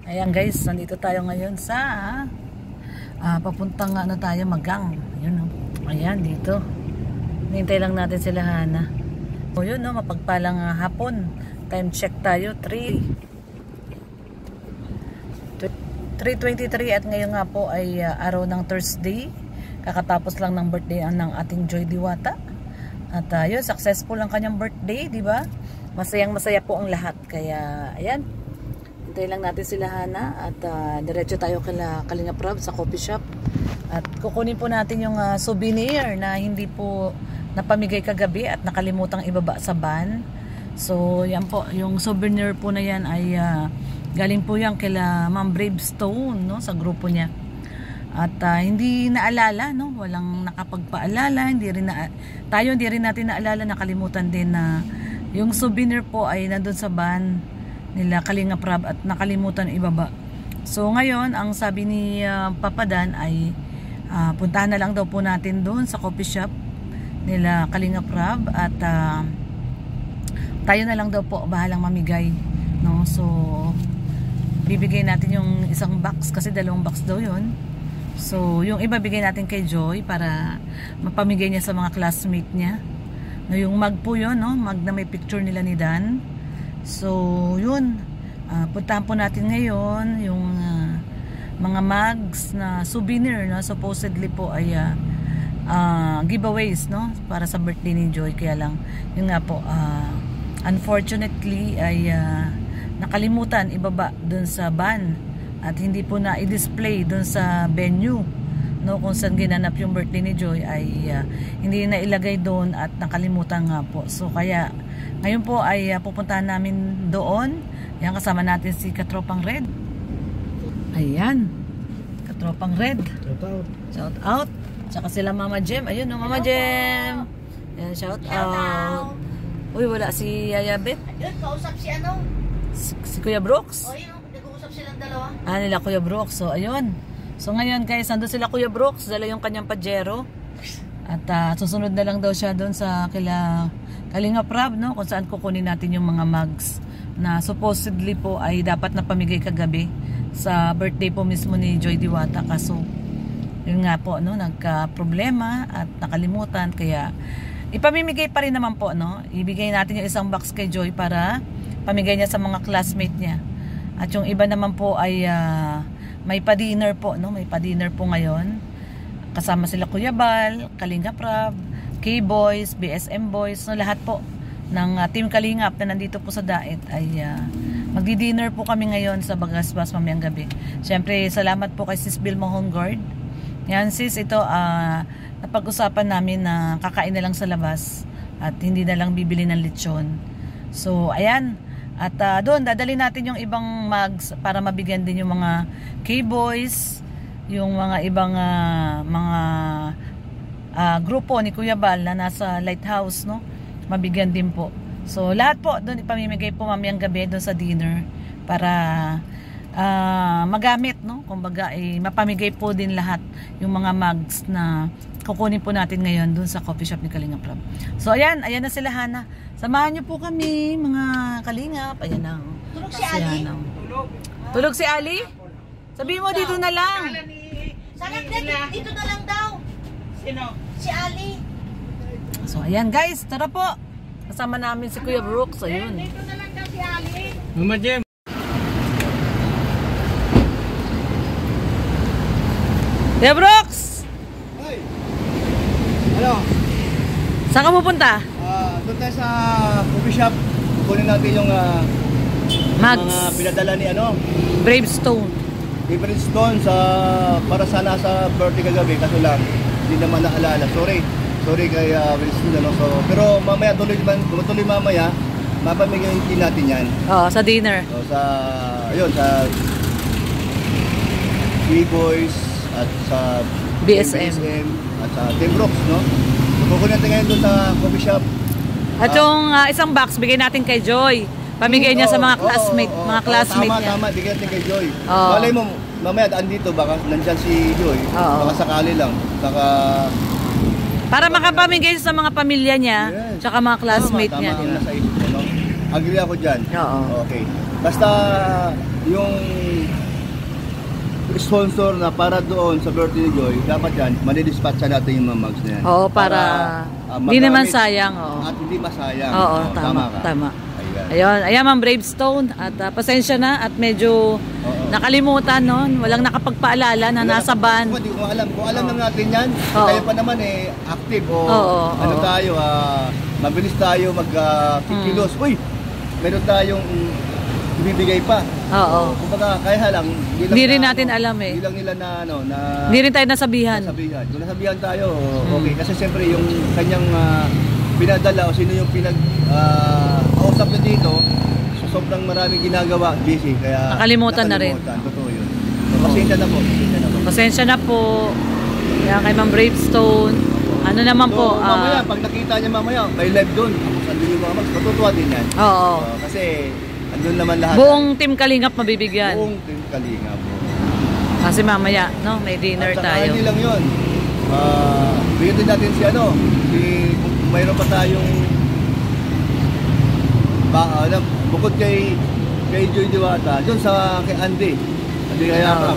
Ayan guys, nandito tayo ngayon sa papuntang tayo Magang. Yun, ayan dito. Hinintay lang natin sila Hana. O yun, no, mapagpalang hapon. Time check tayo, 3:23 at ngayon nga po ay araw ng Thursday. Kakatapos lang ng birthday ng ating Joy Diwata. At yun, successful ang kanyang birthday, di ba? Masayang masaya po ang lahat. Kaya ayan, hintayin lang natin sila Hana at diretso tayo kala Kalinga Prab sa coffee shop. At kukunin po natin yung souvenir na hindi po napamigay kagabi at nakalimutang ibaba sa van. So yan po, yung souvenir po na yan ay galing po yan kila Ma'am Bravestone, no, sa grupo niya. At hindi naalala, no, walang nakapagpaalala, hindi rin natin naalala, nakalimutan din na yung souvenir po ay nandun sa van nila Kalinga Prab at nakalimutan ibaba. So ngayon, ang sabi ni Papa Dan ay puntahan na lang daw po natin doon sa coffee shop nila Kalinga Prab at tayo na lang daw po bahalang mamigay, no? So bibigay natin yung isang box kasi dalawang box daw yun. So yung iba bigay natin kay Joy para mapamigay niya sa mga classmate niya. No, yung mug po yun, no? Mug na may picture nila ni Dan. So yun, puntahan po natin ngayon yung mga mugs na souvenir, no? Supposedly po ay giveaways, no? Para sa birthday ni Joy. Kaya lang, yun nga po, unfortunately ay nakalimutan ibaba dun sa van at hindi po na i-display dun sa venue, no, kung saan ginanap yung birthday ni Joy ay hindi na ilagay doon at nakalimutan nga po. So kaya ngayon po ay pupuntahan namin doon. Yan, kasama natin si Katropang Red. Ayan, Katropang Red. Shout out. Tsaka sila Mama Jem. Ayun, no, Mama Jem. Ayan, shout out. Uy, wala si Yaya Bet. Ayun, kausap si ano? Si Kuya Brooks. O yun, nag-uusap silang dalawa. Nila Kuya Brooks. So ayun. So ngayon guys, nandun sila Kuya Brooks, dala yung kanyang Pajero. At susunod na lang daw siya doon sa Kalinga Prab, no, kung saan kukunin natin yung mga mugs na supposedly po ay dapat na pamigay kagabi sa birthday po mismo ni Joy Diwata. Kaso yun nga po, no, nagka-problema at nakalimutan, kaya ipamimigay pa rin naman po, no. Ibigay natin yung isang box kay Joy para pamigay niya sa mga classmate niya. At yung iba naman po ay may pa-dinner po, no? May pa-dinner po ngayon. Kasama sila Kuya Bal, Kalinga Prab, K-Boys, BSM Boys, no, lahat po ng Team Kalingap na nandito po sa Daet ay magdi-dinner po kami ngayon sa Bagasbas mamayang gabi. Siyempre, salamat po kay Sis Vilma Hongard. Yan sis, ito napag-usapan namin na kakain na lang sa labas at hindi na lang bibili ng lechon. So, ayan. At doon, dadalhin natin yung ibang mugs para mabigyan din yung mga K-Boys, yung mga ibang mga grupo ni Kuya Bal na nasa Lighthouse, no? Mabigyan din po. So, lahat po doon ipamimigay po mamayang gabi doon sa dinner para magamit, no? Kumbaga, mapamigay po din lahat yung mga mugs na kukunin po natin ngayon doon sa coffee shop ni Kalinga Prab. So, ayan na sila Hana. Samahan niyo po kami, mga Kalingap. Ayan ang Tulog si Ali. Tulog si Ali? Sabihin mo dito na lang. Sana dito na lang daw. Sino? Si Ali. So, ayan guys, tara po. Kasama namin si Kuya Brooks. Ayun. Dito na lang daw si Ali. Mama Jem. Kuya Brooks! Hey! Ano? Saan ka pupunta? Doon tayo sa coffee shop. Kunin natin yung Mugs. mga pinadala ni Bravestone. Bravestone para sana sa birthday kagabi. Kaso lang, hindi naman naalala. Sorry kay Bravestone. So, pero mamaya, tuloy mamaya, mapamigay din natin yan. Oo, sa dinner. So, sa B-Boys at sa BSM at sa Team Brooks, no? So, kukunin natin ngayon doon sa coffee shop. At yung isang box bigay natin kay Joy. Pamigay niya sa mga classmate, niya. Tama, bigyan natin kay Joy. Oo. Malay mo, mamaya andito, baka nandyan si Joy. Oo. Baka sakali lang. Para makapamigay sa mga pamilya niya, yes, tsaka mga classmate tama, niya, ang di ba? nasa isip mo, no? Agree ako dyan. Oo. Okay. Basta yung sponsor na para doon sa birthday ni Joy, dapat yan, mani-dispatcha natin yung mga mugs na yan. Oo, para hindi naman sayang. Oo. At hindi masayang. Oo, tama, ka. tama. Ayan. Ayan Ma'am Bravestone. At pasensya na at medyo nakalimutan noon. Walang nakapagpaalala na nasa van. Hindi ko alam. Kung alam na natin yan, Oo. tayo pa naman active o Oo. tayo, mabilis tayo mag-kilos. Uy, meron tayong ibibigay pa. Oo. Kumbaga, kaya lang, Hindi rin natin alam eh. Hindi lang nila na Hindi rin tayo nasabihan. Kung nasabihan tayo, okay. Kasi siyempre yung kanyang pinadala o sino yung kausap na dito, so sobrang maraming ginagawa, busy. Kaya Nakalimutan na rin. Totoo yun. So, pasensya na po. Pasensya na po. Kaya kay Ma'am Bravestone. Ano naman So, po? mamaya, pag nakita niya mamaya, may live doon. Tapos andun yung mga mags, matutuwa din yan. Oo. Kasi andun naman lahat. Buong Team Kalingap mabibigyan. Buong Team Kalingap po. Kasi mamaya, no, may dinner At saka tayo. hindi lang yun. Bigyan din natin kung mayroon pa tayong bukod kay Joy Diwata, doon kay Andy kaya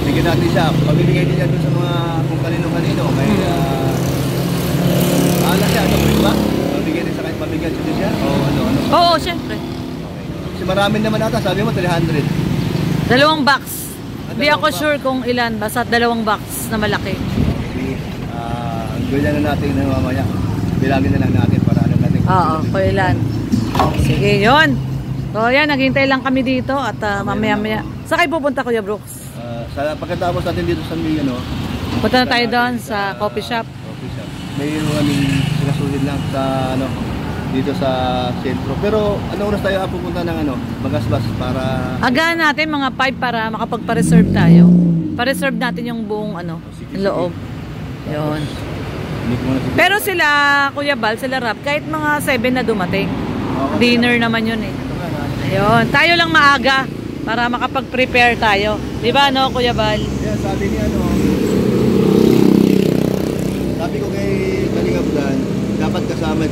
bigyan natin siya, pabibigay din niya doon sa mga kung kanino-kanino kaya siya, di ba? Pabigyan siya o ano? Oo, syempre. Okay. Kasi marami naman ata, sabi mo 300. 2 box. Hindi ako box. sure kung ilan, basta 2 box na malaki. Gawin na natin na mamaya. Bilangin na lang natin para alam natin. Oo, kung ilan. Sige, yun. So, yan, naghintay lang kami dito at mamaya-maya. Saan kayo pupunta, Kuya Brooks? Sa pagkatapos natin dito sa Mill, Punta na tayo doon sa coffee shop. May kaming sinasulit lang sa dito sa sentro. Pero ano oras tayo pupunta ng Bagasbas para Agahan natin mga 5 para makapagpa-reserve tayo. Pa-reserve natin yung buong loob. Yun. Pero sila, Kuya Bal, sila Rap, kahit mga 7 na dumating. Dinner naman yun eh. Ayun. Tayo lang maaga para makapag-prepare tayo. Di ba, no, Kuya Bal? Yeah, sabi niya sabi ko kay Kalingap Dan, dapat kasama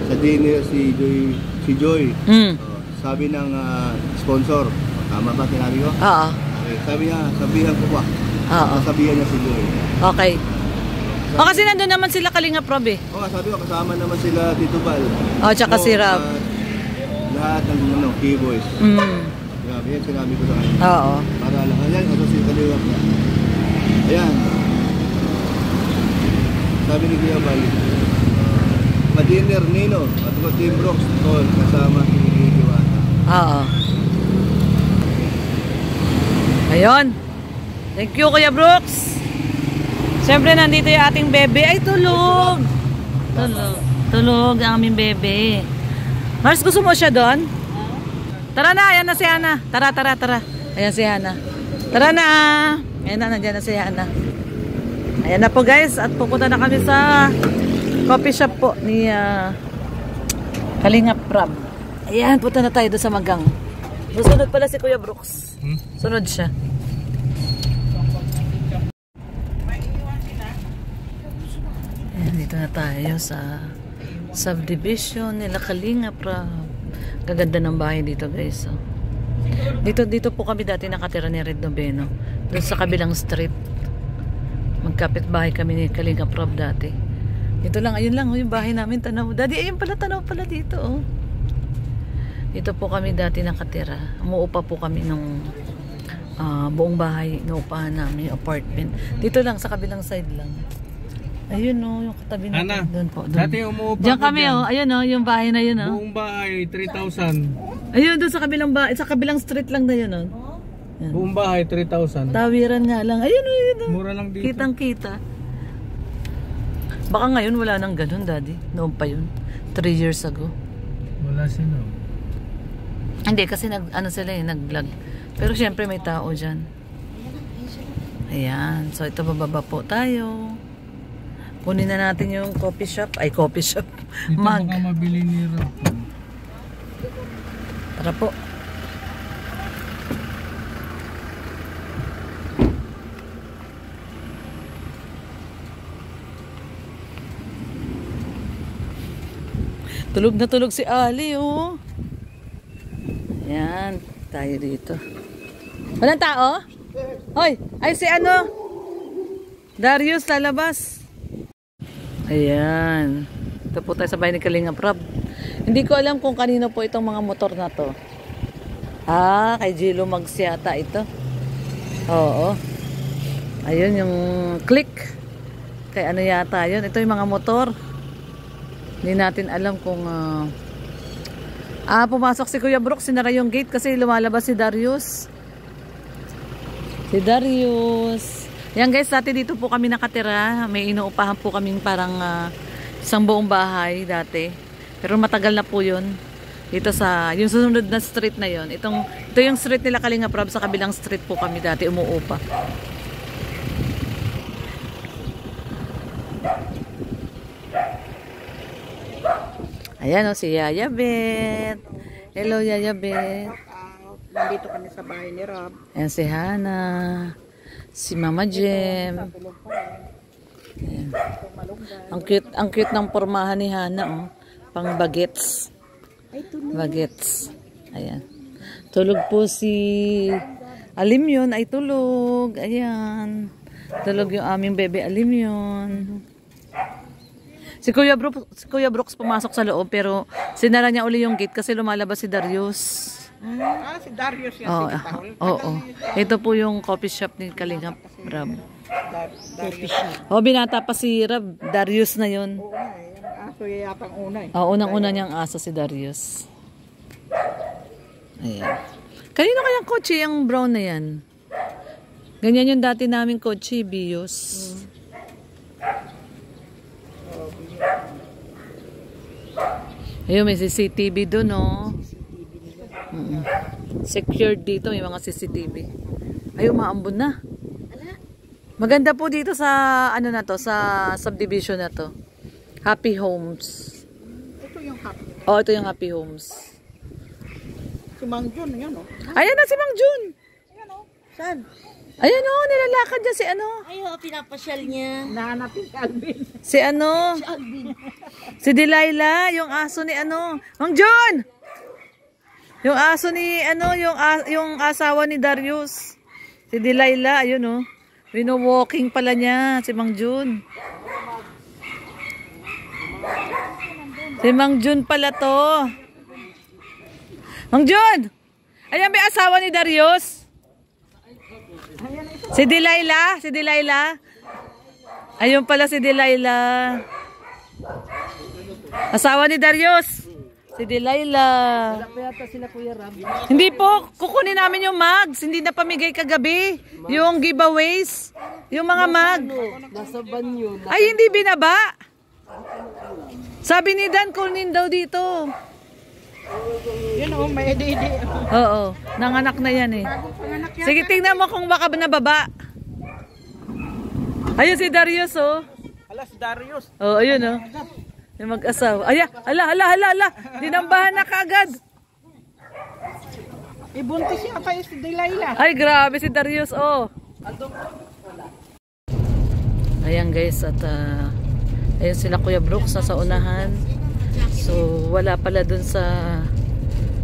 sa dinner si Joy. Sabi ng sponsor. Tama ba sinabi ko? Oo. Okay, sabi niya, sabihan ko pa. Oo. Sabihan niya si Joy. Okay. O kasi nandun naman sila Kalingap Rob eh. Oo, sabi ko kasama naman sila Tito Bal. O, tsaka si Rab. Lahat ng keyboys. Grabe, yan sinabi ko sa kanya. Oo. Para lang, ayan, ito si Kalingap na. Ayan. Sabi ni Kuya Bal, ma-dinner Nino at Team Brooks Tol kasama si Diwata. Oo. Ayun. Thank you, Kuya Brooks. Siyempre, nandito yung ating bebe. Ay, tulog. Tulog ang aming bebe. Mars, gusto mo siya doon? Tara na, ayan na si Hana. Tara. Ayan si Hana. Tara na. Ayan na, nandiyan na si Hana. Ayan na po guys. At pupunta na kami sa coffee shop po ni Kalingap Rob. Ayan, punta na tayo doon sa Magang. Susunod pala si Kuya Brooks. Sunod siya. Ayan, dito na tayo sa subdivision nila Kalingap Rob. Gaganda ng bahay dito guys. Dito po kami dati nakatira ni Red Noveno. Doon sa kabilang street. Magkapit bahay kami ni Kalingap Rob dati. Dito lang, ayun lang yung bahay namin, tanaw. Daddy, ayun pala, tanaw pala dito oh. Dito po kami dati nakatira. Umuupa po kami nung buong bahay, inuupahan namin yung apartment. Dito lang, sa kabilang side lang. Ayun oh, yung katabi natin. Doon po, doon. Dati umuupa Diyan kami oh, ayun oh, yung bahay na yun oh. Buong bahay, 3,000. Ayun, doon sa kabilang bahay, sa kabilang street lang na yun oh. Yan. Buong bahay, 3,000. Tawiran nga lang. Ayun oh, yun oh. Mura lang dito. Kitang kita. Baka ngayon wala nang ganun, Daddy. Noon pa yun. 3 years ago. Wala sino. Hindi, kasi nag-vlog. Pero syempre may tao dyan. Ayan. So ito, bababa po tayo. Kunin na natin yung coffee shop. Ay, coffee shop. Dito Mag. baka mabili ni Rob. Tara po. Tulog na tulog si Ali, oh. Ayan, tayo dito. Walang tao? Hoy, ay si ano? Darius lalabas. Ayan. Ito po tayo sa bahay ni Kalinga Prab. Hindi ko alam kung kanino po itong mga motor na to. Ah, kay Gilo Mags yata ito. Oo. Ayun yung click. Kay ano yata yun. Ito yung mga motor. Hindi natin alam kung pumasok si Kuya Brooks, sinara yung gate kasi lumalabas si Darius. Si Darius. Yan guys, dati dito po kami nakatira. May inuupahan po kaming parang isang buong bahay dati. Pero matagal na po yun. Dito sa, yung susunod na street na yun. Ito yung street nila Kalinga Prab. Sa kabilang street po kami dati umuupa. Ayan o, si Yaya Bet. Hello Yaya Bet. Nandito kami sa bahay ni Rob. Ayan si Hana. Si Mama Jem. Ayan. Ang cute ng pormahan ni Hana, oh. Pang bagets. Bagets. Ayan. Tulog po si Alim yun. Ay tulog. Ayan. Tulog yung aming bebe Alim yun. Si Kuya Brooks pumasok sa loob pero sinara niya uli yung gate kasi lumalabas si Darius. Si Darius yan. Oo. Ito po yung coffee shop ni Kalinga Rab. Coffee shop. Oh, binata pa si Rab. Darius na yun. Oo nga eh. Aso yata ang una eh. Unang-una niyang aso si Darius. Ayan. Kanino kayang kotse yung brown na yan? Ganyan yung dati naming kotse, Bios. Ayun, may CCTV doon, oh. Secured dito, may mga CCTV. Ayun, maambon na. Maganda po dito sa, ano na to, sa subdivision na to. Happy Homes. Ito yung happy. Oh, ito yung Happy Homes. Si Mang Jun, yan o. Ayan na si Mang Jun. Ayan o. Saan? Ayan o, nilalakad niya si ano. Ayo, pinapasyal niya. Nahanapin si Alvin. Si ano? Si Alvin. Si Delilah, yung aso ni ano. Mang Jun! Yung aso ni ano, yung asawa ni Darius. Si Delilah, ayun oh. Wino-walking pala niya si Mang Jun. Si Mang Jun pala to. Mang Jun! Ayan may asawa ni Darius. Si Delilah, si Delilah. Ayun pala si Delilah. Asawa ni Darius. Si Delilah. Hindi po, kukunin namin yung mugs. Hindi na pamigay kagabi. Yung giveaways. Yung mga mug. Nasa banyo. Ay, hindi binaba. Sabi ni Dan, kunin daw dito. Yun o, may edi-edi. Oo, nanganak na yan eh. Sige, tingnan mo kung baka nababa. Ayun si Darius oh. Ala, si Darius. Oh, ayun oh. Yung mag-asawa. Ay, ala. Dinambahan na kagad. Ibuntis yata yung si Delilah. Ay, grabe si Darius oh. Ayan guys, at ayun sila Kuya Brooks sa unahan. So, wala pala dun sa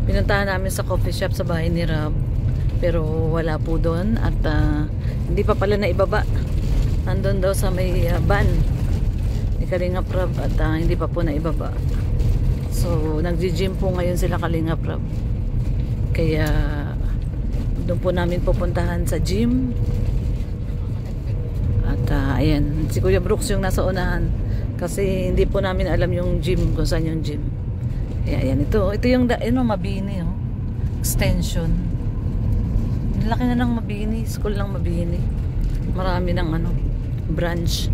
pinuntahan namin sa coffee shop sa bahay ni Rob. Pero wala po dun at hindi pa pala na ibaba. Nandun daw sa may van ni Kalinga Prab at hindi pa po na ibaba. So, nag-gym po ngayon sila Kalinga Prab. Kaya doon po namin pupuntahan sa gym. At ayan, si Kuya Brooks yung nasa unahan. Kasi hindi po namin alam yung gym, kung saan yung gym. Kaya ayan, ito yung Mabini, oh. Extension. Laki na ng Mabini, school ng Mabini. Marami ng branch.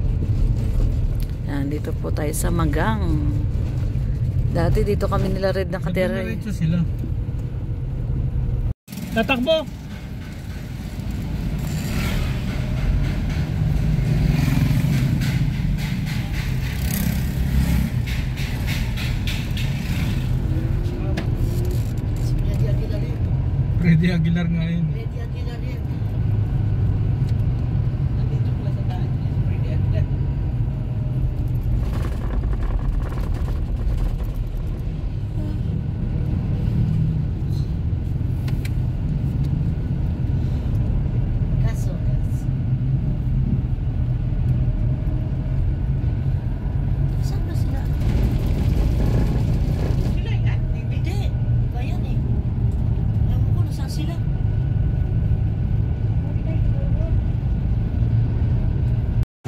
Ayan, dito po tayo sa Magang. Dati dito kami nila Red nakatira. Diretso sila. Tatakbo! Freddy Aguilar nga yun.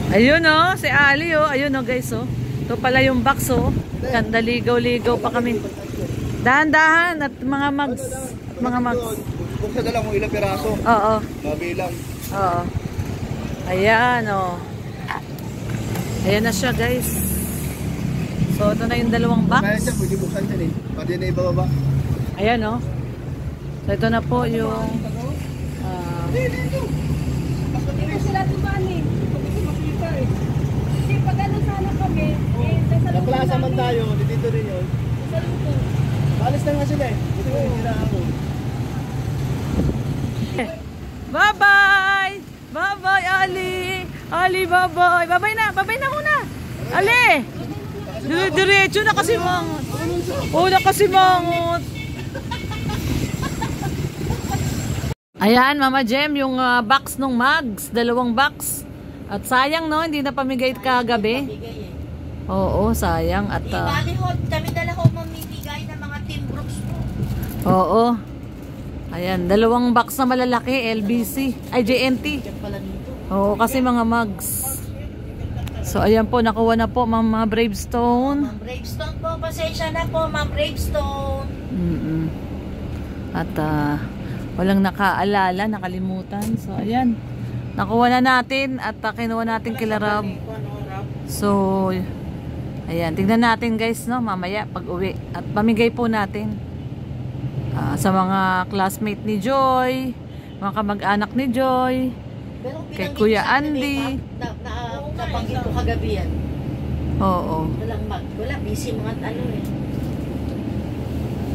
Ayun oh, si Ali oh. Ayun oh guys oh. Ito pala yung box oh. Ganda, ligaw-ligaw pa kami. Dahan-dahan at mga mags. Mga mags. Buksan na lang kung ilang piraso. Oo. Mabilang. Oo. Ayan oh. Ayan na siya guys. So ito na yung dalawang box. Kaya siya, pwede buksan dyan eh. Pwede na ibababa. Ayan oh. So ito na po yung Sila tumanin. Kasi pag ano sana kami, nasa Sa plaza man tayo, dito rin yun. Alis na nga sila eh. Dito rin sila ako. bye-bye! Bye-bye Ali! Ali bye-bye! Bye-bye na muna! Ali! Diretso na kasi mangot. Oo na kasi mangot. Ayan, Mama Jem, yung box nung mugs, dalawang box. At sayang no, hindi na pamigay kagabi. Oo, sayang. At Bali ho, kami dala ho mamimigay ng mga Team Brooks po. oo. Ayan, dalawang box na malalaki, LBC, ay JNT. Oo, kasi mga mugs. So ayan po, nakuha na po Mama Bravestone. Ma'am Bravestone po, pasensya na po, Ma'am Bravestone. At walang nakaalala, nakalimutan. So ayan, nakuha na natin at kinuha natin kila Rob. So ayan, tingnan natin guys no, mamaya pag uwi. At pamigay po natin sa mga classmate ni Joy, mga kamag-anak ni Joy, Pero kay pinanggit Kuya sa akin, Andy. Nabanggit ko kagabi yan. Oo. Walang wala, busy mga ano eh.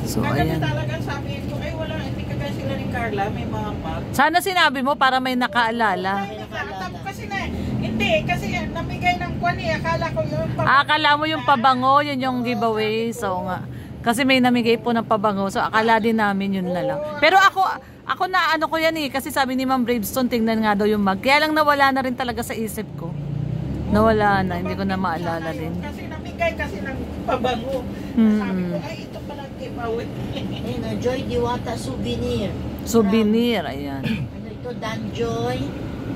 So Kagabi ayan. talaga sabihin ko, wala, hindi kagaya sila ni Carla, may mga mag. Sana sinabi mo para may nakaalala. Nakatap kasi na, hindi, kasi namigay ng kwan eh, akala ko yun. Akala mo yung pabango, yun yung giveaway. So nga. Kasi may namigay po ng pabango. So akala din namin yun na lang. Pero ako na ano ko yan eh. Kasi sabi ni Ma'am Bravestone, tingnan nga daw yung mug. Kaya lang nawala na rin talaga sa isip ko. Nawala na. Hindi ko na maalala din. Kasi namigay kasi ng pabango. Sabi ko, ito pala giveaway. Ayun, Joy Diwata Souvenir. Souvenir. Ayan. Ano ito, Danjoy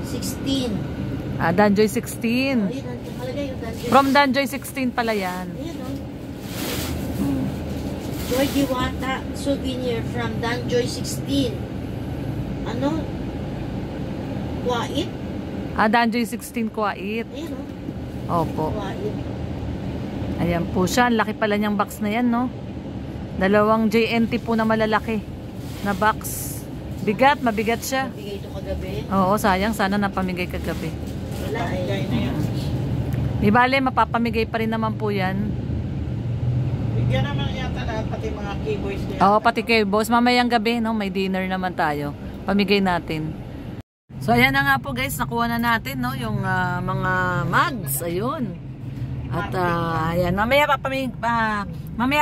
16. Danjoy 16. Ayun, nakalagay yung Danjoy. From Danjoy 16 pala yan. Ayun, oh. Joy Diwata Souvenir from Danjoy 16. Ano? Kuwait? Danjoy 16 Kuwait. Ayun, oh. Opo. Kuwait. Ayan po siya. Laki pala niyang box na yan, no? Dalawang JNT po na malalaki na box. Bigat, mabigat siya. Bigay ito kagabi. Oo, sayang. Sana napamigay kagabi. Wala Namigay eh. na yan. Di bale, mapapamigay pa rin naman po yan. Bigyan naman yata lahat, pati mga keyboys niya. Oo, pati kay boss. Mamayang gabi, no? May dinner naman tayo. Pamigay natin. So, ayan na nga po guys. Nakuha na natin, no? Yung mga mugs. Ayun. At, ayan. Mamaya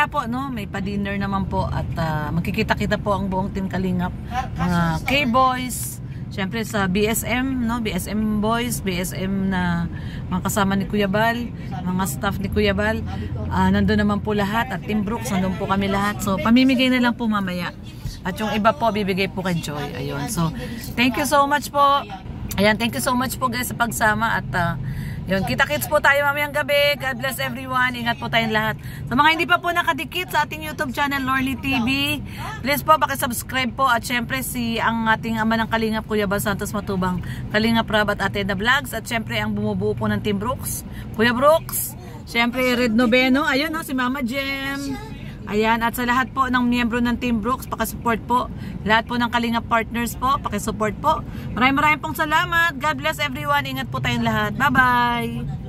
po, no? May pa-dinner naman po. At magkikita-kita po ang buong Team Kalingap. Mga K-Boys. Siyempre sa BSM, no? BSM Boys, BSM na mga kasama ni Kuya Bal, mga staff ni Kuya Bal. Nandun naman po lahat at Team Brooks, nandun po kami lahat. So pamimigay na lang po mamaya. At yung iba po bibigay po kay Joy. Ayun. So thank you so much po. Ayan, thank you so much po guys sa pagsama at yun, kita-kits po tayo mamayang gabi. God bless everyone. Ingat po tayong lahat. Sa mga hindi pa po nakadikit sa ating YouTube channel, Lorly TV, please po, pakisubscribe po. At syempre, ang ating ama ng Kalingap, Kuya Bal Santos Matubang, Kalingap Rab at Ate Edna Vlogs. At syempre, ang bumubuo po ng Team Brooks, Kuya Brooks. Syempre, Red Noveno. Ayun, no, si Mama Jem. Ayan, at sa lahat po ng miyembro ng Team Brooks, pakisupport po. Lahat po ng Kalingap partners po, pakisupport po. Maraming pong salamat. God bless everyone. Ingat po tayong lahat. Bye-bye!